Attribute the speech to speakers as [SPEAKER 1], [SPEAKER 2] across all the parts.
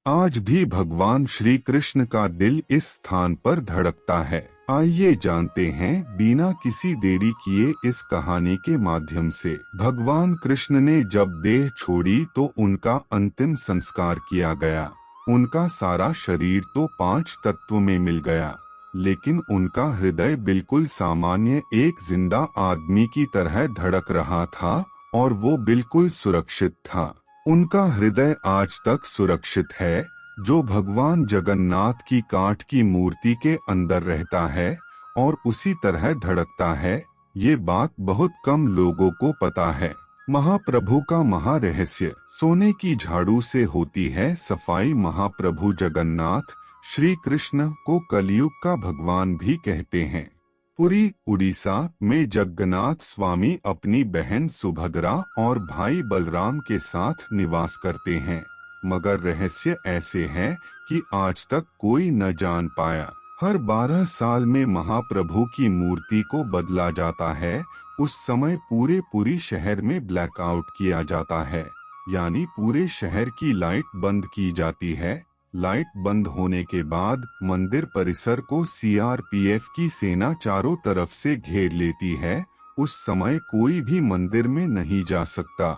[SPEAKER 1] आज भी भगवान श्री कृष्ण का दिल इस स्थान पर धड़कता है। आइए जानते हैं बिना किसी देरी किए इस कहानी के माध्यम से। भगवान कृष्ण ने जब देह छोड़ी तो उनका अंतिम संस्कार किया गया। उनका सारा शरीर तो 5 तत्व में मिल गया, लेकिन उनका हृदय बिल्कुल सामान्य एक जिंदा आदमी की तरह धड़क रहा था और वो बिल्कुल सुरक्षित था। उनका हृदय आज तक सुरक्षित है, जो भगवान जगन्नाथ की काठ की मूर्ति के अंदर रहता है और उसी तरह धड़कता है। ये बात बहुत कम लोगों को पता है। महाप्रभु का महारहस्य। सोने की झाड़ू से होती है सफाई। महाप्रभु जगन्नाथ श्री कृष्ण को कलयुग का भगवान भी कहते हैं। पुरी, उड़ीसा में जगन्नाथ स्वामी अपनी बहन सुभद्रा और भाई बलराम के साथ निवास करते हैं, मगर रहस्य ऐसे है कि आज तक कोई न जान पाया। हर 12 साल में महाप्रभु की मूर्ति को बदला जाता है। उस समय पूरे शहर में ब्लैकआउट किया जाता है, यानी पूरे शहर की लाइट बंद की जाती है। लाइट बंद होने के बाद मंदिर परिसर को सीआरपीएफ की सेना चारों तरफ से घेर लेती है। उस समय कोई भी मंदिर में नहीं जा सकता।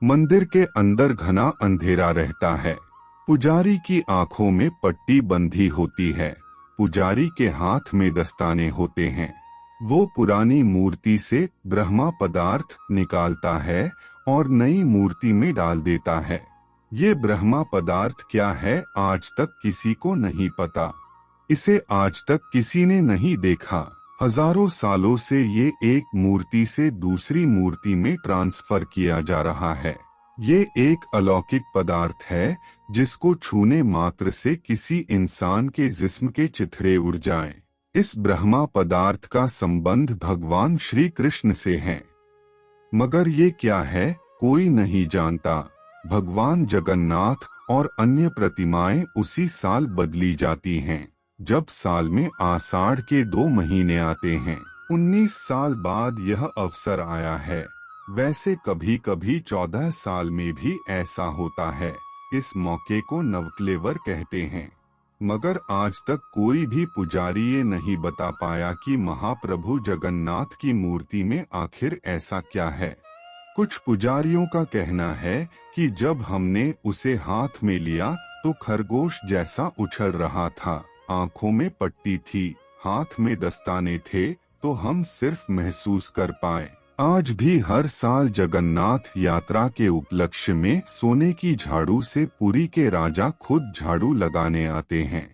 [SPEAKER 1] मंदिर के अंदर घना अंधेरा रहता है। पुजारी की आंखों में पट्टी बंधी होती है। पुजारी के हाथ में दस्ताने होते हैं। वो पुरानी मूर्ति से ब्रह्मा पदार्थ निकालता है और नई मूर्ति में डाल देता है। ये ब्रह्मा पदार्थ क्या है, आज तक किसी को नहीं पता। इसे आज तक किसी ने नहीं देखा। हजारों सालों से ये एक मूर्ति से दूसरी मूर्ति में ट्रांसफर किया जा रहा है। ये एक अलौकिक पदार्थ है जिसको छूने मात्र से किसी इंसान के जिस्म के चिथड़े उड़ जाएं। इस ब्रह्मा पदार्थ का संबंध भगवान श्री कृष्ण से है, मगर ये क्या है कोई नहीं जानता। भगवान जगन्नाथ और अन्य प्रतिमाएं उसी साल बदली जाती हैं, जब साल में आषाढ़ के 2 महीने आते हैं। 19 साल बाद यह अवसर आया है। वैसे कभी कभी 14 साल में भी ऐसा होता है। इस मौके को नवकलेवर कहते हैं, मगर आज तक कोई भी पुजारी ये नहीं बता पाया कि महाप्रभु जगन्नाथ की मूर्ति में आखिर ऐसा क्या है। कुछ पुजारियों का कहना है कि जब हमने उसे हाथ में लिया तो खरगोश जैसा उछल रहा था। आंखों में पट्टी थी, हाथ में दस्ताने थे, तो हम सिर्फ महसूस कर पाए। आज भी हर साल जगन्नाथ यात्रा के उपलक्ष्य में सोने की झाड़ू से पुरी के राजा खुद झाड़ू लगाने आते हैं।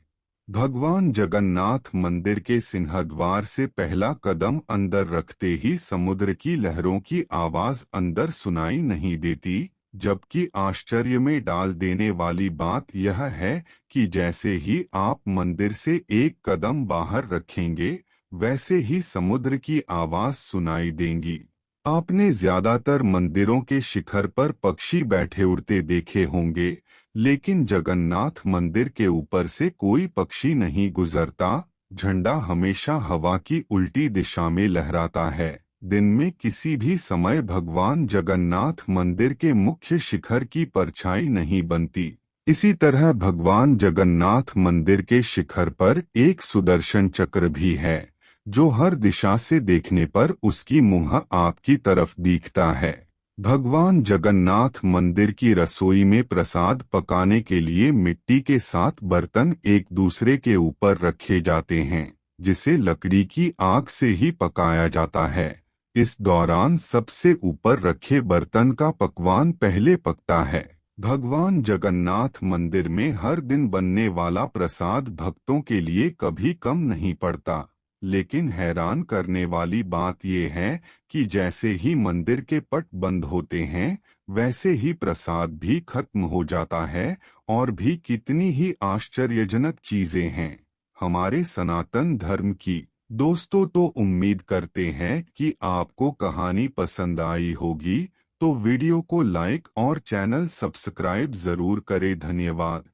[SPEAKER 1] भगवान जगन्नाथ मंदिर के सिंहद्वार से पहला कदम अंदर रखते ही समुद्र की लहरों की आवाज अंदर सुनाई नहीं देती, जबकि आश्चर्य में डाल देने वाली बात यह है कि जैसे ही आप मंदिर से एक कदम बाहर रखेंगे, वैसे ही समुद्र की आवाज सुनाई देंगी। आपने ज्यादातर मंदिरों के शिखर पर पक्षी बैठे उड़ते देखे होंगे, लेकिन जगन्नाथ मंदिर के ऊपर से कोई पक्षी नहीं गुजरता। झंडा हमेशा हवा की उल्टी दिशा में लहराता है। दिन में किसी भी समय भगवान जगन्नाथ मंदिर के मुख्य शिखर की परछाई नहीं बनती। इसी तरह भगवान जगन्नाथ मंदिर के शिखर पर एक सुदर्शन चक्र भी है, जो हर दिशा से देखने पर उसकी मुंह आपकी तरफ दिखता है। भगवान जगन्नाथ मंदिर की रसोई में प्रसाद पकाने के लिए मिट्टी के 7 बर्तन एक दूसरे के ऊपर रखे जाते हैं, जिसे लकड़ी की आग से ही पकाया जाता है। इस दौरान सबसे ऊपर रखे बर्तन का पकवान पहले पकता है। भगवान जगन्नाथ मंदिर में हर दिन बनने वाला प्रसाद भक्तों के लिए कभी कम नहीं पड़ता, लेकिन हैरान करने वाली बात यह है कि जैसे ही मंदिर के पट बंद होते हैं, वैसे ही प्रसाद भी खत्म हो जाता है। और भी कितनी ही आश्चर्यजनक चीजें हैं हमारे सनातन धर्म की। दोस्तों, तो उम्मीद करते हैं कि आपको कहानी पसंद आई होगी, तो वीडियो को लाइक और चैनल सब्सक्राइब जरूर करें। धन्यवाद।